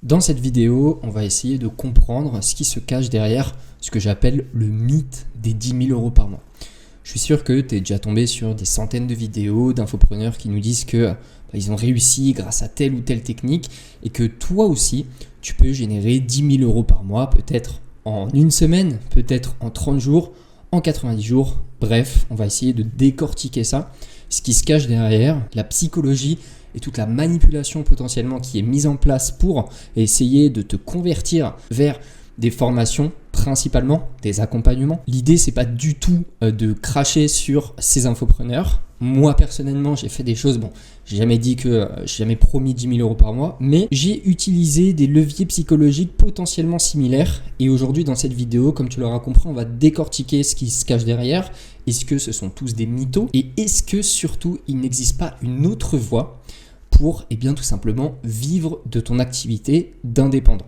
Dans cette vidéo, on va essayer de comprendre ce qui se cache derrière ce que j'appelle le mythe des 10 000 € par mois. Je suis sûr que tu es déjà tombé sur des centaines de vidéos d'infopreneurs qui nous disent que ils ont réussi grâce à telle ou telle technique et que toi aussi, tu peux générer 10 000 € par mois, peut-être en une semaine, peut-être en 30 jours, en 90 jours. Bref, on va essayer de décortiquer ça, ce qui se cache derrière, la psychologie et toute la manipulation potentiellement qui est mise en place pour essayer de te convertir vers des formations, principalement des accompagnements. L'idée, c'est pas du tout de cracher sur ces infopreneurs. Moi, personnellement, j'ai fait des choses, j'ai jamais promis 10 000 € par mois, mais j'ai utilisé des leviers psychologiques potentiellement similaires. Et aujourd'hui, dans cette vidéo, comme tu l'auras compris, on va décortiquer ce qui se cache derrière. Est-ce que ce sont tous des mythos? Et est-ce que surtout, il n'existe pas une autre voie pour, tout simplement, vivre de ton activité d'indépendant?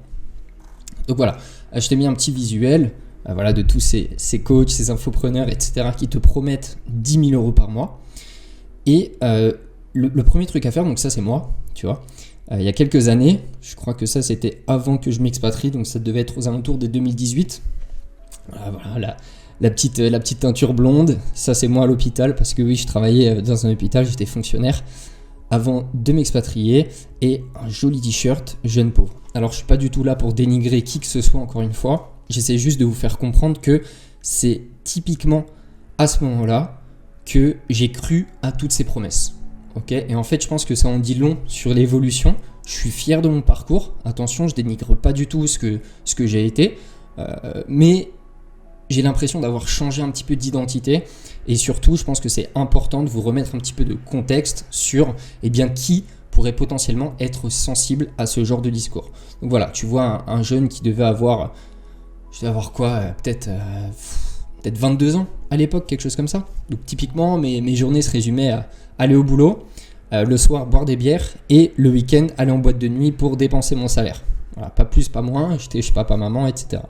Donc voilà, je t'ai mis un petit visuel de tous ces coachs, ces infopreneurs, etc. qui te promettent 10 000 € par mois. Et le premier truc à faire, donc ça c'est moi, tu vois. Il y a quelques années, je crois que ça c'était avant que je m'expatrie, donc ça devait être aux alentours de 2018. Voilà, la petite teinture blonde, ça c'est moi à l'hôpital, parce que oui, je travaillais dans un hôpital, j'étais fonctionnaire avant de m'expatrier, et un joli t-shirt jeune pauvre. Alors je suis pas du tout là pour dénigrer qui que ce soit, encore une fois, j'essaie juste de vous faire comprendre que c'est typiquement à ce moment-là que j'ai cru à toutes ces promesses. Okay, et en fait, je pense que ça en dit long sur l'évolution. Je suis fier de mon parcours. Attention, je dénigre pas du tout ce que j'ai été, mais j'ai l'impression d'avoir changé un petit peu d'identité. Et surtout, je pense que c'est important de vous remettre un petit peu de contexte sur qui pourrait potentiellement être sensible à ce genre de discours. Donc voilà, tu vois un jeune qui devait avoir, peut-être 22 ans à l'époque, quelque chose comme ça. Donc typiquement, mes journées se résumaient à aller au boulot, le soir boire des bières et le week-end aller en boîte de nuit pour dépenser mon salaire. Voilà, pas plus, pas moins, j'étais chez papa, maman, etc.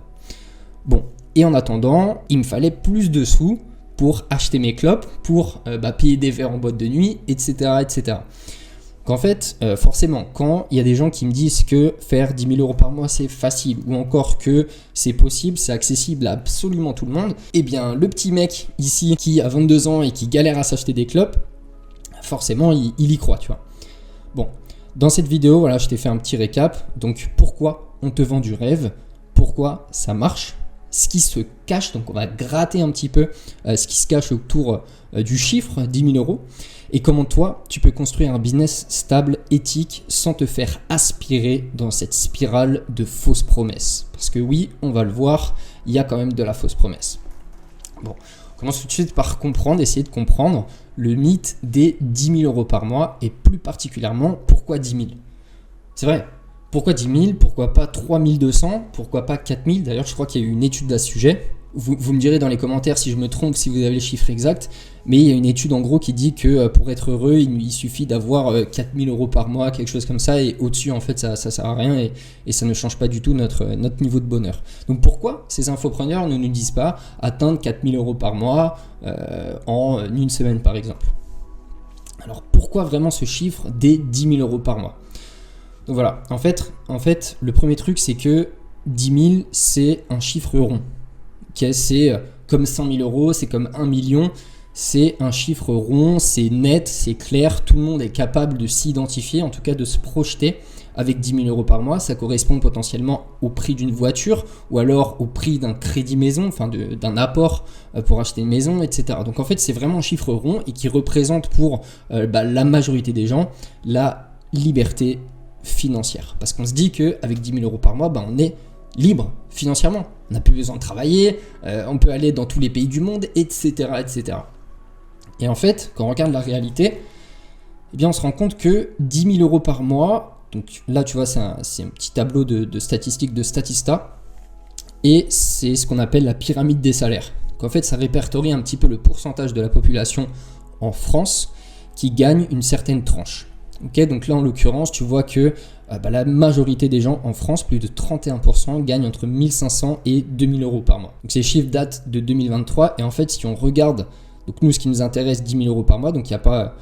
Bon, et en attendant, il me fallait plus de sous pour acheter mes clopes, pour payer des verres en boîte de nuit, etc. etc. En fait, forcément, quand il y a des gens qui me disent que faire 10 000 € par mois, c'est facile, ou encore que c'est possible, c'est accessible à absolument tout le monde, le petit mec ici qui a 22 ans et qui galère à s'acheter des clopes, forcément, il y croit, tu vois. Bon, dans cette vidéo, je t'ai fait un petit récap. Donc, pourquoi on te vend du rêve? Pourquoi ça marche? Ce qui se cache, donc on va gratter un petit peu ce qui se cache autour du chiffre 10 000 €. Et comment toi, tu peux construire un business stable, éthique, sans te faire aspirer dans cette spirale de fausses promesses. Parce que oui, on va le voir, il y a quand même de la fausse promesse. Bon, on commence tout de suite par essayer de comprendre le mythe des 10 000 € par mois et plus particulièrement, pourquoi 10 000 ? C'est vrai, pourquoi 10 000 ? Pourquoi pas 3 200 ? Pourquoi pas 4 000 ? D'ailleurs, je crois qu'il y a eu une étude à ce sujet. Vous me direz dans les commentaires si je me trompe, si vous avez les chiffres exacts, mais il y a une étude en gros qui dit que pour être heureux, il suffit d'avoir 4 000 € par mois, quelque chose comme ça, et au-dessus en fait ça sert à rien et ça ne change pas du tout notre niveau de bonheur. Donc pourquoi ces infopreneurs ne nous disent pas atteindre 4 000 € par mois en une semaine par exemple? Alors pourquoi vraiment ce chiffre des 10 000 € par mois? Donc voilà, en fait le premier truc c'est que 10 000 c'est un chiffre rond. C'est comme 100 000 €, c'est comme 1 million, c'est un chiffre rond, c'est net, c'est clair, tout le monde est capable de s'identifier, en tout cas de se projeter avec 10 000 € par mois. Ça correspond potentiellement au prix d'une voiture ou alors au prix d'un crédit maison, d'un apport pour acheter une maison, etc. Donc en fait, c'est vraiment un chiffre rond et qui représente pour la majorité des gens la liberté financière. Parce qu'on se dit qu'avec 10 000 € par mois, on est libre financièrement. On n'a plus besoin de travailler, on peut aller dans tous les pays du monde, etc., etc. Et en fait, quand on regarde la réalité, on se rend compte que 10 000 € par mois, donc là tu vois c'est un petit tableau de statistiques de Statista, et c'est ce qu'on appelle la pyramide des salaires. Donc en fait, ça répertorie un petit peu le pourcentage de la population en France qui gagne une certaine tranche. Okay, donc là en l'occurrence, tu vois que la majorité des gens en France, plus de 31%, gagnent entre 1 500 et 2 000 € par mois. Donc ces chiffres datent de 2023 et en fait si on regarde, donc nous ce qui nous intéresse 10 000 € par mois, donc il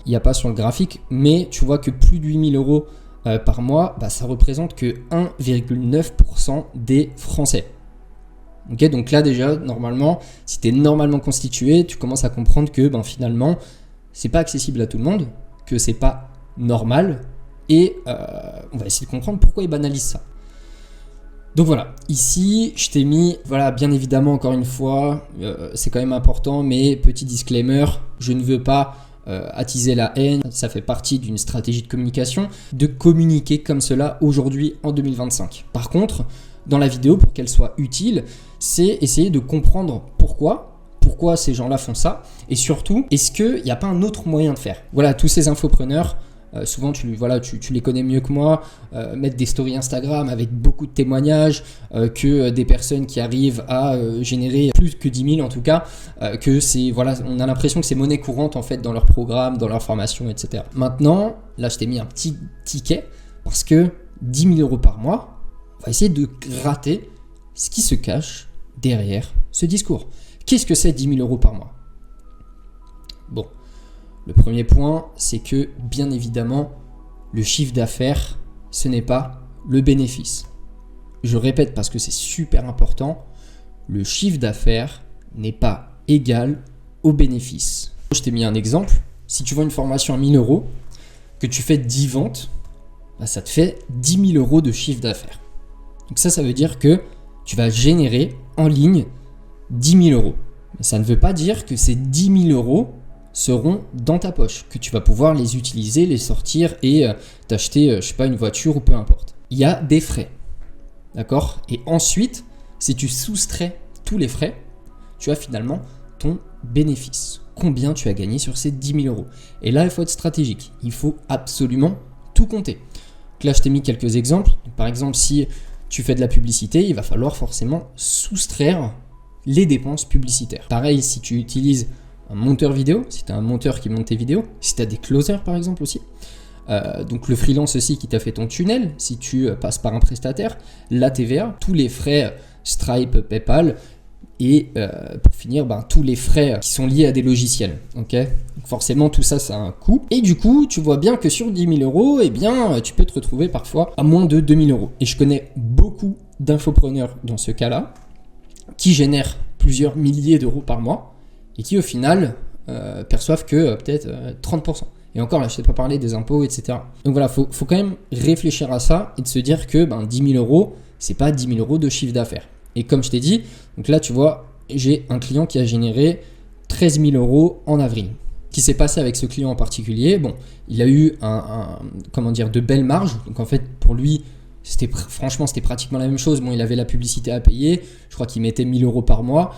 n'y a pas sur le graphique, mais tu vois que plus de 8 000 € par mois, ça représente que 1,9% des Français. Okay, donc là déjà, normalement, si tu es normalement constitué, tu commences à comprendre que finalement, c'est pas accessible à tout le monde, que c'est pas normal, et on va essayer de comprendre pourquoi ils banalisent ça. Donc voilà, ici je t'ai mis, bien évidemment encore une fois, c'est quand même important, mais petit disclaimer, je ne veux pas attiser la haine, ça fait partie d'une stratégie de communication, de communiquer comme cela aujourd'hui en 2025. Par contre, dans la vidéo, pour qu'elle soit utile, c'est essayer de comprendre pourquoi ces gens-là font ça, et surtout, est-ce qu'il n'y a pas un autre moyen de faire. Voilà, tous ces infopreneurs, souvent tu les connais mieux que moi, mettre des stories Instagram avec beaucoup de témoignages, que des personnes qui arrivent à générer plus que 10 000 en tout cas, que c'est, on a l'impression que c'est monnaie courante en fait dans leur programme, dans leur formation, etc. Maintenant, là je t'ai mis un petit ticket, parce que 10 000 € par mois, on va essayer de gratter ce qui se cache derrière ce discours. Qu'est-ce que c'est 10 000 € par mois ? Bon. Le premier point, c'est que, bien évidemment, le chiffre d'affaires, ce n'est pas le bénéfice. Je répète parce que c'est super important, le chiffre d'affaires n'est pas égal au bénéfice. Je t'ai mis un exemple. Si tu vends une formation à 1 000 €, que tu fais 10 ventes, ça te fait 10 000 € de chiffre d'affaires. Donc ça veut dire que tu vas générer en ligne 10 000 €. Mais ça ne veut pas dire que ces 10 000 € seront dans ta poche, que tu vas pouvoir les utiliser, les sortir et t'acheter, une voiture ou peu importe. Il y a des frais, d'accord ? Et ensuite, si tu soustrais tous les frais, tu as finalement ton bénéfice. Combien tu as gagné sur ces 10 000 €. Et là, il faut être stratégique. Il faut absolument tout compter. Donc là, je t'ai mis quelques exemples. Par exemple, si tu fais de la publicité, il va falloir forcément soustraire les dépenses publicitaires. Pareil, si tu utilises un monteur vidéo, si tu as un monteur qui monte tes vidéos, si tu as des closers par exemple aussi, donc le freelance aussi qui t'a fait ton tunnel, si tu passes par un prestataire, la TVA, tous les frais Stripe, PayPal, et pour finir, tous les frais qui sont liés à des logiciels. Okay, donc forcément, tout ça, ça a un coût. Et du coup, tu vois bien que sur 10 000 €, tu peux te retrouver parfois à moins de 2 000 €. Et je connais beaucoup d'infopreneurs dans ce cas-là, qui génèrent plusieurs milliers d'euros par mois, et qui au final perçoivent que peut-être 30%. Et encore là, je ne t'ai pas parlé des impôts, etc. Donc voilà, faut quand même réfléchir à ça et de se dire que 10 000 €, c'est pas 10 000 € de chiffre d'affaires. Et comme je t'ai dit, donc là tu vois, j'ai un client qui a généré 13 000 € en avril. Ce qui s'est passé avec ce client en particulier, il a eu de belles marges. Donc en fait, pour lui, c'était pratiquement la même chose. Il avait la publicité à payer. Je crois qu'il mettait 1 000 € par mois.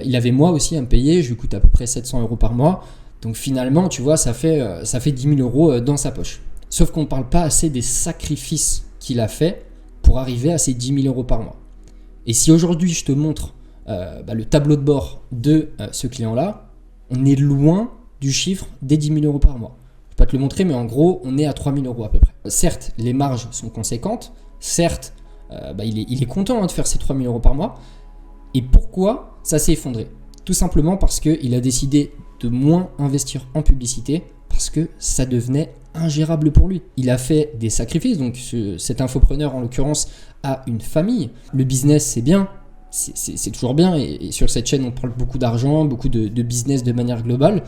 Il avait moi aussi à me payer. Je lui coûte à peu près 700 € par mois. Donc finalement, tu vois, ça fait 10 000 € dans sa poche. Sauf qu'on ne parle pas assez des sacrifices qu'il a fait pour arriver à ces 10 000 € par mois. Et si aujourd'hui, je te montre le tableau de bord de ce client-là, on est loin du chiffre des 10 000 € par mois. Je ne vais pas te le montrer, mais en gros, on est à 3 000 € à peu près. Certes, les marges sont conséquentes. Certes, il est content de faire ces 3 000 € par mois. Et pourquoi ça s'est effondré ? Tout simplement parce qu'il a décidé de moins investir en publicité parce que ça devenait ingérable pour lui. Il a fait des sacrifices, donc cet infopreneur en l'occurrence a une famille. Le business c'est bien, c'est toujours bien et sur cette chaîne on parle beaucoup d'argent, beaucoup de business de manière globale,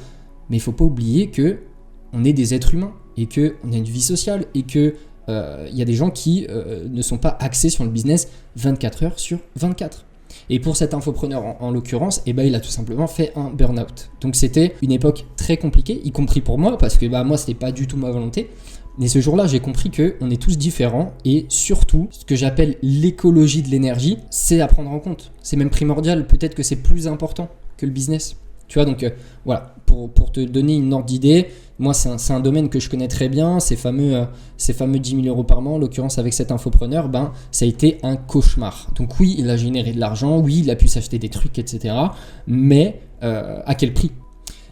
mais il ne faut pas oublier qu'on est des êtres humains et qu'on a une vie sociale et que y a des gens qui ne sont pas axés sur le business 24 heures sur 24. Et pour cet infopreneur en l'occurrence, il a tout simplement fait un burn-out. Donc c'était une époque très compliquée, y compris pour moi, parce que moi c'était pas du tout ma volonté. Mais ce jour-là, j'ai compris qu'on est tous différents et surtout, ce que j'appelle l'écologie de l'énergie, c'est à prendre en compte. C'est même primordial, peut-être que c'est plus important que le business. Tu vois, donc voilà, pour te donner une ordre d'idée, moi c'est un domaine que je connais très bien, ces fameux 10 000 € par mois, en l'occurrence avec cet infopreneur, ça a été un cauchemar. Donc oui, il a généré de l'argent, oui, il a pu s'acheter des trucs, etc. Mais à quel prix ?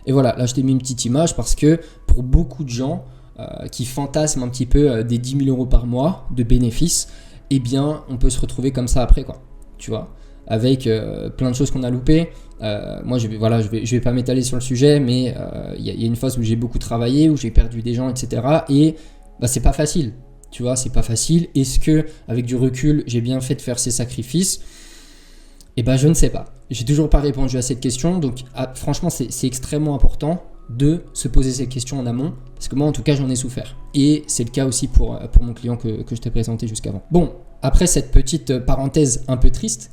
Et voilà, là je t'ai mis une petite image parce que pour beaucoup de gens qui fantasment un petit peu des 10 000 € par mois de bénéfices, on peut se retrouver comme ça après, quoi. Tu vois ? Avec plein de choses qu'on a loupées. Moi, je vais pas m'étaler sur le sujet, mais il y a une phase où j'ai beaucoup travaillé, où j'ai perdu des gens, etc. Et c'est pas facile. Tu vois, c'est pas facile. Est-ce que, avec du recul, j'ai bien fait de faire ces sacrifices? Eh ben, je ne sais pas. J'ai toujours pas répondu à cette question. Donc, franchement, c'est extrêmement important de se poser ces questions en amont. Parce que moi, en tout cas, j'en ai souffert. Et c'est le cas aussi pour mon client que je t'ai présenté jusqu'avant. Bon, après cette petite parenthèse un peu triste,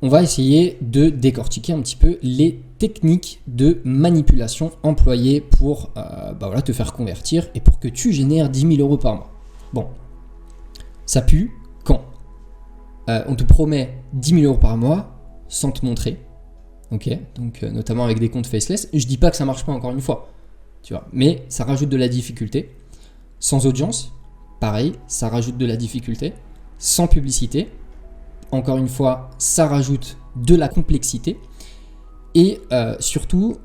on va essayer de décortiquer un petit peu les techniques de manipulation employées pour te faire convertir et pour que tu génères 10 000 euros par mois. Bon, ça pue quand on te promet 10 000 euros par mois sans te montrer, ok, donc notamment avec des comptes faceless. Je dis pas que ça marche pas, encore une fois, tu vois, mais ça rajoute de la difficulté. Sans audience, pareil, ça rajoute de la difficulté. Sans publicité, encore une fois, ça rajoute de la complexité. Et surtout,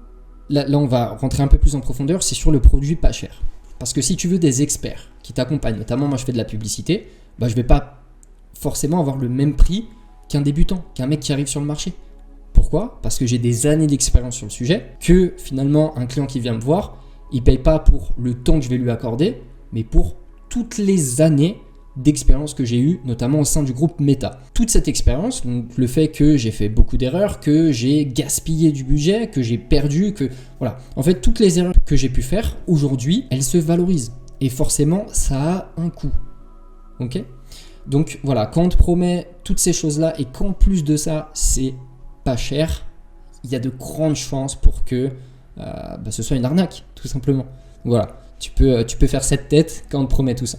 là on va rentrer un peu plus en profondeur, c'est sur le produit pas cher. Parce que si tu veux des experts qui t'accompagnent, notamment moi je fais de la publicité, je ne vais pas forcément avoir le même prix qu'un débutant, qu'un mec qui arrive sur le marché. Pourquoi ? Parce que j'ai des années d'expérience sur le sujet, que finalement un client qui vient me voir, il ne paye pas pour le temps que je vais lui accorder, mais pour toutes les années d'expérience que j'ai eues, notamment au sein du groupe Meta. Toute cette expérience, donc le fait que j'ai fait beaucoup d'erreurs, que j'ai gaspillé du budget, que j'ai perdu, que voilà. En fait, toutes les erreurs que j'ai pu faire, aujourd'hui, elles se valorisent. Et forcément, ça a un coût. Ok ? Donc voilà, quand on te promet toutes ces choses-là et qu'en plus de ça, c'est pas cher, il y a de grandes chances pour que ce soit une arnaque, tout simplement. Voilà, tu peux faire cette tête quand on te promet tout ça.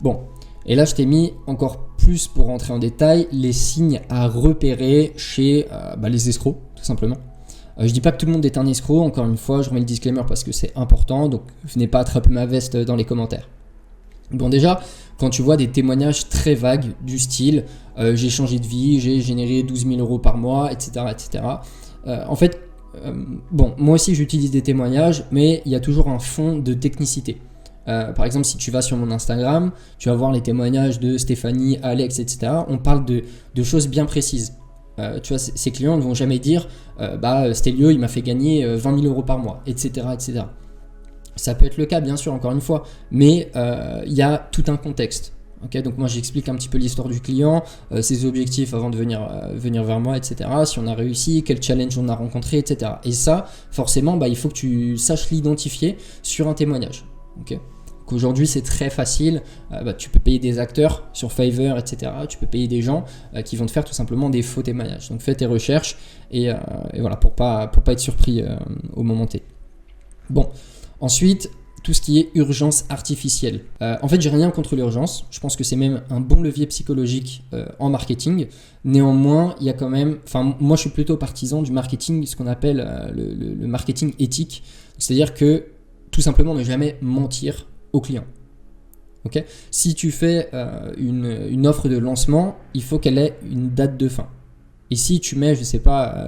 Bon, et là je t'ai mis encore plus, pour rentrer en détail, les signes à repérer chez les escrocs, tout simplement. Je dis pas que tout le monde est un escroc, encore une fois, je remets le disclaimer parce que c'est important, donc venez pas attraper ma veste dans les commentaires. Bon, déjà, quand tu vois des témoignages très vagues du style j'ai changé de vie, j'ai généré 12 000 euros par mois, etc. En fait, moi aussi j'utilise des témoignages, mais il y a toujours un fond de technicité. Par exemple, si tu vas sur mon Instagram, tu vas voir les témoignages de Stéphanie, Alex, etc. On parle de choses bien précises. Tu vois, ces clients ne vont jamais dire Stélio, il m'a fait gagner 20 000 euros par mois, etc. Ça peut être le cas, bien sûr, encore une fois, mais il y a tout un contexte. Okay, donc moi j'explique un petit peu l'histoire du client, ses objectifs avant de venir vers moi, etc. Si on a réussi, quel challenge on a rencontré, etc. Et ça, forcément, il faut que tu saches l'identifier sur un témoignage. Okay. Qu'aujourd'hui c'est très facile, tu peux payer des acteurs sur Fiverr, etc. Tu peux payer des gens qui vont te faire tout simplement des faux témoignages. Donc fais tes recherches et voilà, pour pas être surpris au moment T. Bon, ensuite, tout ce qui est urgence artificielle. En fait, j'ai rien contre l'urgence. Je pense que c'est même un bon levier psychologique en marketing. Néanmoins, il y a quand même... moi, je suis plutôt partisan du marketing, ce qu'on appelle le marketing éthique. C'est-à-dire que, tout simplement, ne jamais mentir au client. Okay ? Si tu fais une offre de lancement, il faut qu'elle ait une date de fin. Et si tu mets,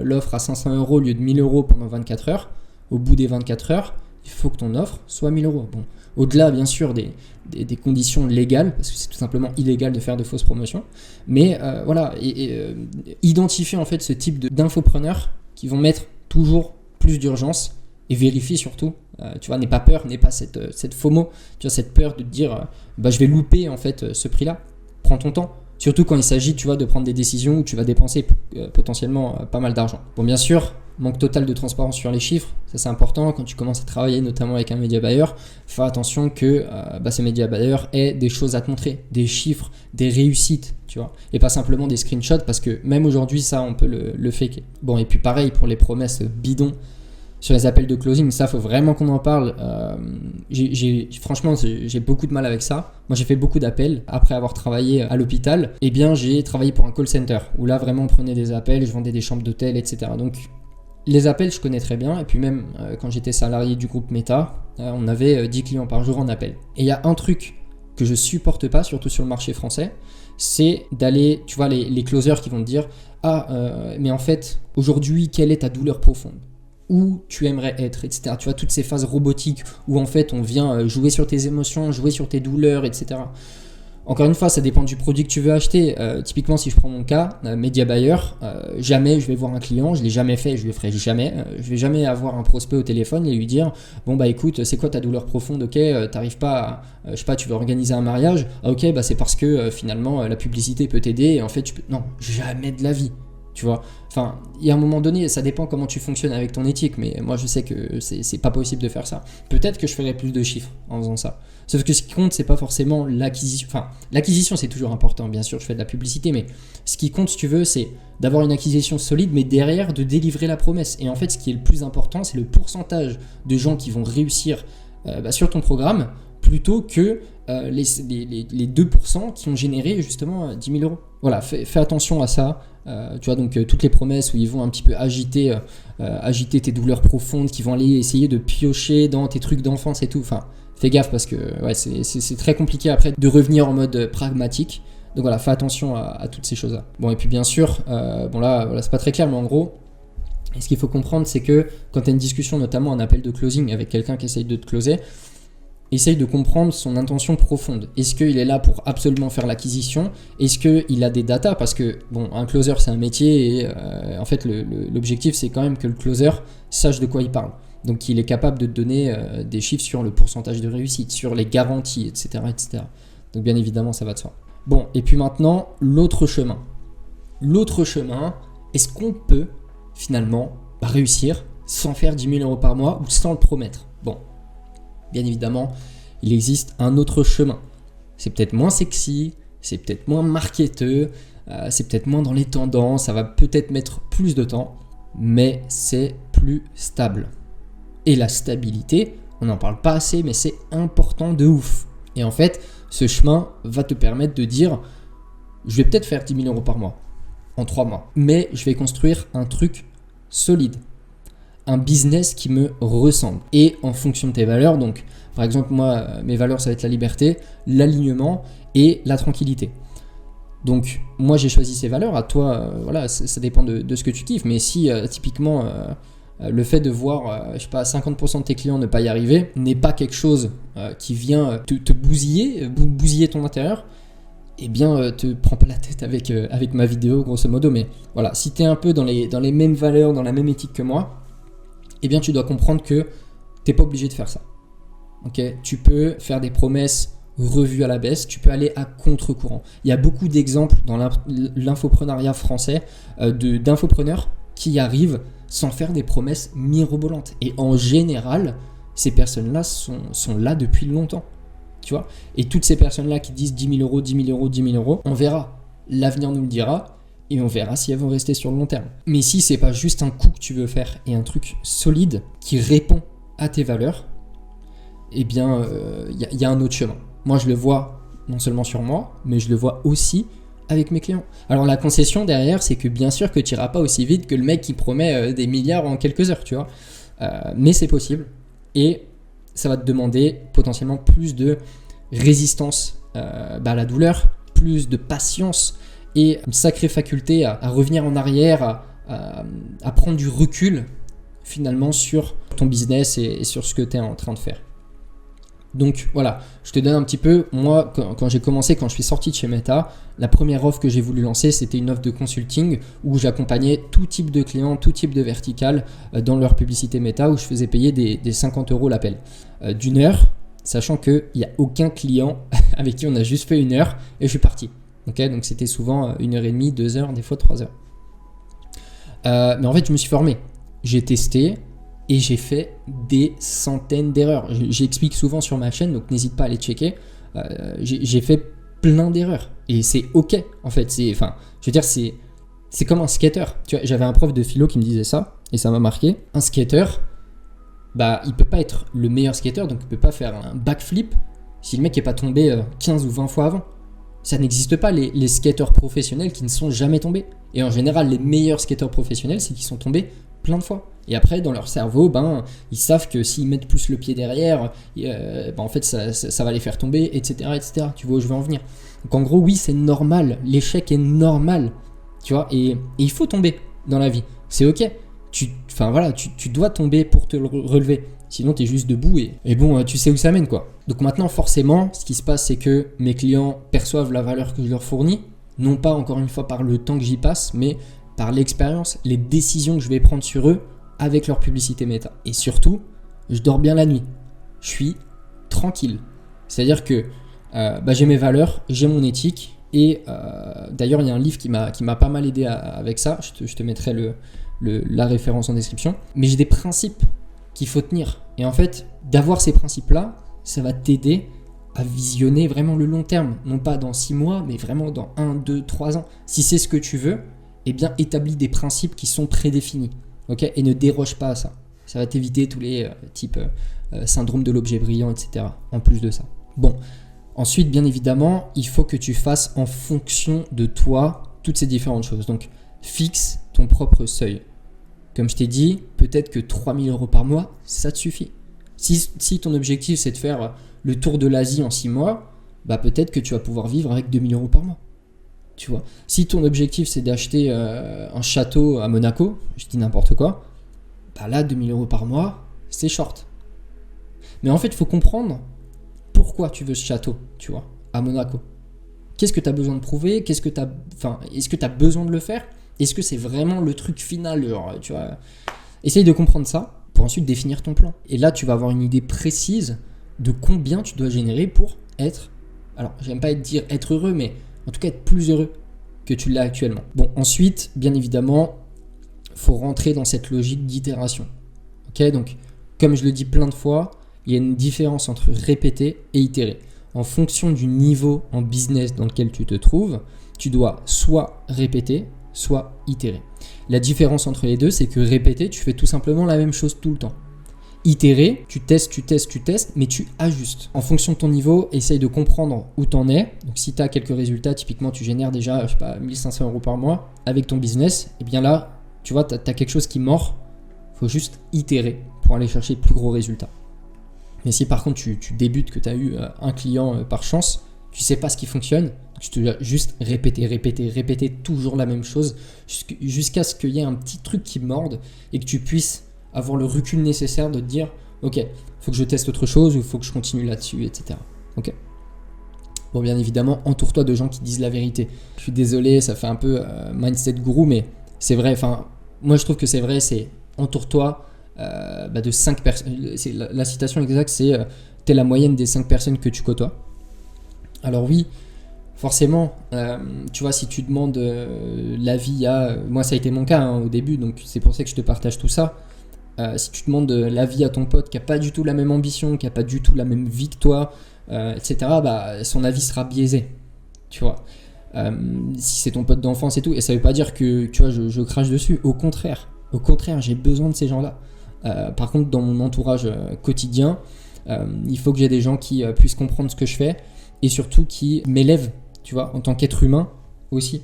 l'offre à 500 € au lieu de 1000 € pendant 24 heures, au bout des 24 heures, il faut que ton offre soit 1000 €. Bon, au-delà, bien sûr, des conditions légales, parce que c'est tout simplement illégal de faire de fausses promotions. Mais identifier en fait ce type d'infopreneurs qui vont mettre toujours plus d'urgence et vérifie surtout. Tu vois, n'aie pas peur, n'aie pas cette FOMO, tu vois, cette peur de te dire je vais louper en fait ce prix-là. Prends ton temps. Surtout quand il s'agit, tu vois, de prendre des décisions où tu vas dépenser potentiellement pas mal d'argent. Bon, bien sûr, manque total de transparence sur les chiffres, ça c'est important. Quand tu commences à travailler notamment avec un média buyer, fais attention que ce média buyer ait des choses à te montrer, des chiffres, des réussites, tu vois, et pas simplement des screenshots, parce que même aujourd'hui, ça, on peut le faker. Bon, et puis pareil pour les promesses bidons sur les appels de closing, ça faut vraiment qu'on en parle. Franchement, j'ai beaucoup de mal avec ça. Moi, j'ai fait beaucoup d'appels après avoir travaillé à l'hôpital. Eh bien, j'ai travaillé pour un call center où là, vraiment, on prenait des appels, je vendais des chambres d'hôtel, etc. Donc, les appels, je connais très bien. Et puis même, quand j'étais salarié du groupe Meta, on avait 10 clients par jour en appel. Et il y a un truc que je supporte pas, surtout sur le marché français, c'est d'aller, tu vois, les closers qui vont te dire mais en fait, aujourd'hui, quelle est ta douleur profonde ? Où tu aimerais être, etc. Tu vois, toutes ces phases robotiques où en fait on vient jouer sur tes émotions, jouer sur tes douleurs, etc. Encore une fois, ça dépend du produit que tu veux acheter. Typiquement, si je prends mon cas, Media Buyer, jamais je vais voir un client, je ne l'ai jamais fait, je ne le ferai jamais. Je vais jamais avoir un prospect au téléphone et lui dire bon bah écoute, c'est quoi ta douleur profonde? Ok, t'arrives pas, je sais pas, tu veux organiser un mariage? Ah, ok, bah c'est parce que finalement la publicité peut t'aider et en fait tu peux. Non, jamais de la vie. Tu vois, enfin, il y a un moment donné, ça dépend comment tu fonctionnes avec ton éthique, mais moi je sais que c'est pas possible de faire ça. Peut-être que je ferais plus de chiffres en faisant ça. Sauf que ce qui compte, c'est pas forcément l'acquisition. Enfin, l'acquisition c'est toujours important, bien sûr, je fais de la publicité, mais ce qui compte, si tu veux, c'est d'avoir une acquisition solide, mais derrière de délivrer la promesse. Et en fait, ce qui est le plus important, c'est le pourcentage de gens qui vont réussir sur ton programme plutôt que les 2% qui ont généré justement 10 000 euros. Voilà, fais attention à ça. Tu vois, donc toutes les promesses où ils vont un petit peu agiter tes douleurs profondes, qui vont aller essayer de piocher dans tes trucs d'enfance et tout. Enfin, fais gaffe parce que ouais, c'est très compliqué après de revenir en mode pragmatique. Donc voilà, fais attention à toutes ces choses-là. Bon, et puis bien sûr, bon là, voilà, c'est pas très clair, mais en gros, ce qu'il faut comprendre, c'est que quand tu as une discussion, notamment un appel de closing avec quelqu'un qui essaye de te closer, essaye de comprendre son intention profonde. Est-ce qu'il est là pour absolument faire l'acquisition? Est-ce qu'il a des datas? Parce que bon, un closer c'est un métier et en fait l'objectif c'est quand même que le closer sache de quoi il parle. Donc qu'il est capable de te donner des chiffres sur le pourcentage de réussite, sur les garanties, etc., etc. Donc bien évidemment ça va de soi. Bon, et puis maintenant l'autre chemin. L'autre chemin, est-ce qu'on peut finalement réussir sans faire 10 000 euros par mois ou sans le promettre? Bon. Bien évidemment, il existe un autre chemin. C'est peut-être moins sexy, c'est peut-être moins marketeux, c'est peut-être moins dans les tendances, ça va peut-être mettre plus de temps, mais c'est plus stable. Et la stabilité, on n'en parle pas assez, mais c'est important de ouf. Et en fait, ce chemin va te permettre de dire, je vais peut-être faire 10 000 euros par mois, en 3 mois, mais je vais construire un truc solide. Un business qui me ressemble et en fonction de tes valeurs. Donc par exemple moi mes valeurs ça va être la liberté, l'alignement et la tranquillité. Donc moi j'ai choisi ces valeurs, à toi voilà ça dépend de ce que tu kiffes, mais si typiquement le fait de voir je sais pas 50% de tes clients ne pas y arriver n'est pas quelque chose qui vient te bousiller ton intérieur, eh bien te prends pas la tête avec ma vidéo grosso modo. Mais voilà, si tu es un peu dans les mêmes valeurs, dans la même éthique que moi, eh bien tu dois comprendre que tu n'es pas obligé de faire ça. Okay, tu peux faire des promesses revues à la baisse, tu peux aller à contre-courant. Il y a beaucoup d'exemples dans l'infoprenariat français d'infopreneurs qui arrivent sans faire des promesses mirobolantes. Et en général, ces personnes-là sont là depuis longtemps. Tu vois, et toutes ces personnes-là qui disent 10 000 euros, 10 000 euros, 10 000 euros, on verra. L'avenir nous le dira. Et on verra si elles vont rester sur le long terme. Mais si c'est pas juste un coup que tu veux faire et un truc solide qui répond à tes valeurs, eh bien, y a un autre chemin. Moi, je le vois non seulement sur moi, mais je le vois aussi avec mes clients. Alors, la concession derrière, c'est que bien sûr que tu n'iras pas aussi vite que le mec qui promet des milliards en quelques heures, tu vois. Mais c'est possible. Et ça va te demander potentiellement plus de résistance à la douleur, plus de patience, et une sacrée faculté à revenir en arrière, à prendre du recul finalement sur ton business et sur ce que tu es en train de faire. Donc voilà, je te donne un petit peu, moi quand j'ai commencé, quand je suis sorti de chez Meta, la première offre que j'ai voulu lancer, c'était une offre de consulting où j'accompagnais tout type de clients, tout type de vertical dans leur publicité Meta, où je faisais payer des 50 euros l'appel d'une heure, sachant qu'il n'y a aucun client avec qui on a juste fait une heure et je suis parti. Okay, donc c'était souvent 1h30, 2 heures, des fois 3 heures. Mais en fait, je me suis formé. J'ai testé et j'ai fait des centaines d'erreurs. J'explique souvent sur ma chaîne, donc n'hésite pas à aller checker. J'ai fait plein d'erreurs. Et c'est ok, en fait. Je veux dire, c'est comme un skater. Tu vois, j'avais un prof de philo qui me disait ça, et ça m'a marqué. Un skater, il peut pas être le meilleur skater, donc il peut pas faire un backflip si le mec n'est pas tombé 15 ou 20 fois avant. Ça n'existe pas les skateurs professionnels qui ne sont jamais tombés. Et en général, les meilleurs skateurs professionnels, c'est qu'ils sont tombés plein de fois. Et après, dans leur cerveau, ils savent que s'ils mettent plus le pied derrière, en fait, ça va les faire tomber, etc., etc. Tu vois où je veux en venir. Donc en gros, oui, c'est normal. L'échec est normal. Tu vois, et il faut tomber dans la vie. C'est ok. Tu dois tomber pour te relever. Sinon, tu es juste debout et bon, tu sais où ça mène, quoi. Donc maintenant, forcément, ce qui se passe, c'est que mes clients perçoivent la valeur que je leur fournis, non pas encore une fois par le temps que j'y passe, mais par l'expérience, les décisions que je vais prendre sur eux avec leur publicité méta. Et surtout, je dors bien la nuit. Je suis tranquille. C'est-à-dire que j'ai mes valeurs, j'ai mon éthique. Et d'ailleurs, il y a un livre qui m'a pas mal aidé avec ça. Je te mettrai la référence en description. Mais j'ai des principes qu'il faut tenir. Et en fait, d'avoir ces principes-là, ça va t'aider à visionner vraiment le long terme. Non pas dans 6 mois, mais vraiment dans 1, 2, 3 ans. Si c'est ce que tu veux, eh bien, établis des principes qui sont prédéfinis. Okay, et ne déroge pas à ça. Ça va t'éviter tous les types syndrome de l'objet brillant, etc. En plus de ça. Bon, ensuite, bien évidemment, il faut que tu fasses en fonction de toi toutes ces différentes choses. Donc, fixe ton propre seuil. Comme je t'ai dit, peut-être que 3 000 € par mois, ça te suffit. Si ton objectif, c'est de faire le tour de l'Asie en 6 mois, peut-être que tu vas pouvoir vivre avec 2 000 € par mois. Tu vois. Si ton objectif, c'est d'acheter un château à Monaco, je dis n'importe quoi, là, 2 000 € par mois, c'est short. Mais en fait, il faut comprendre pourquoi tu veux ce château, tu vois, à Monaco. Qu'est-ce que tu as besoin de prouver ? Est-ce que tu as besoin de le faire ? Est-ce que c'est vraiment le truc final, tu vois ? Essaye de comprendre ça pour ensuite définir ton plan. Et là, tu vas avoir une idée précise de combien tu dois générer pour être, alors j'aime pas dire être heureux, mais en tout cas être plus heureux que tu l'as actuellement. Bon, ensuite, bien évidemment, il faut rentrer dans cette logique d'itération. Ok, donc, comme je le dis plein de fois, il y a une différence entre répéter et itérer. En fonction du niveau en business dans lequel tu te trouves, tu dois soit répéter, soit itérer. La différence entre les deux, c'est que répéter, tu fais tout simplement la même chose tout le temps. Itérer, tu testes, mais tu ajustes. En fonction de ton niveau, essaye de comprendre où tu en es. Donc si tu as quelques résultats, typiquement tu génères déjà, 1 500 € par mois avec ton business, et bien là, tu vois, tu as quelque chose qui mord. Il faut juste itérer pour aller chercher de plus gros résultats. Mais si par contre tu débutes, que tu as eu un client par chance, tu sais pas ce qui fonctionne, tu dois juste répéter toujours la même chose jusqu'à ce qu'il y ait un petit truc qui morde et que tu puisses avoir le recul nécessaire de te dire ok, faut que je teste autre chose ou faut que je continue là-dessus, etc. Ok. Bon, bien évidemment, entoure-toi de gens qui disent la vérité. Je suis désolé, ça fait un peu mindset gourou, mais c'est vrai. Enfin, moi je trouve que c'est vrai. C'est entoure-toi de 5 personnes. La citation exacte, c'est t'es la moyenne des 5 personnes que tu côtoies. Alors oui, forcément, tu vois, si tu demandes l'avis à... moi, ça a été mon cas au début, donc c'est pour ça que je te partage tout ça. Si tu demandes l'avis à ton pote qui n'a pas du tout la même ambition, qui n'a pas du tout la même vie que toi, etc., son avis sera biaisé, tu vois. Si c'est ton pote d'enfance et tout, et ça ne veut pas dire que, tu vois, je crache dessus. Au contraire, j'ai besoin de ces gens-là. Par contre, dans mon entourage quotidien, il faut que j'ai des gens qui puissent comprendre ce que je fais et surtout qui m'élèvent, tu vois, en tant qu'être humain aussi.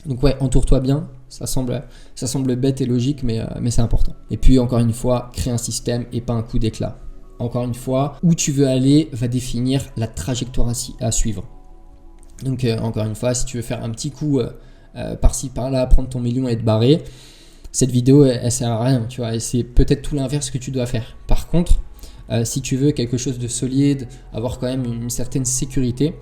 Donc ouais, entoure-toi bien. Ça semble bête et logique, mais c'est important. Et puis encore une fois, crée un système et pas un coup d'éclat. Encore une fois, où tu veux aller va définir la trajectoire à suivre. Donc encore une fois, si tu veux faire un petit coup par-ci par-là, prendre ton million et te barrer, cette vidéo elle sert à rien, tu vois. Et c'est peut-être tout l'inverse que tu dois faire. Par contre, si tu veux quelque chose de solide, avoir quand même une certaine sécurité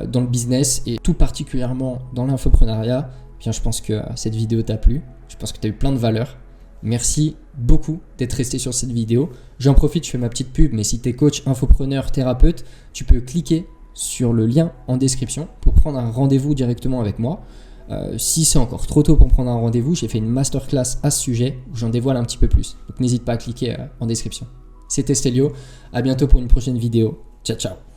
dans le business et tout particulièrement dans l'infoprenariat, bien, je pense que cette vidéo t'a plu. Je pense que tu as eu plein de valeur. Merci beaucoup d'être resté sur cette vidéo. J'en profite, je fais ma petite pub, mais si tu es coach, infopreneur, thérapeute, tu peux cliquer sur le lien en description pour prendre un rendez-vous directement avec moi. Si c'est encore trop tôt pour prendre un rendez-vous, j'ai fait une masterclass à ce sujet où j'en dévoile un petit peu plus. Donc n'hésite pas à cliquer en description. C'était Stélio. À bientôt pour une prochaine vidéo. Ciao, ciao.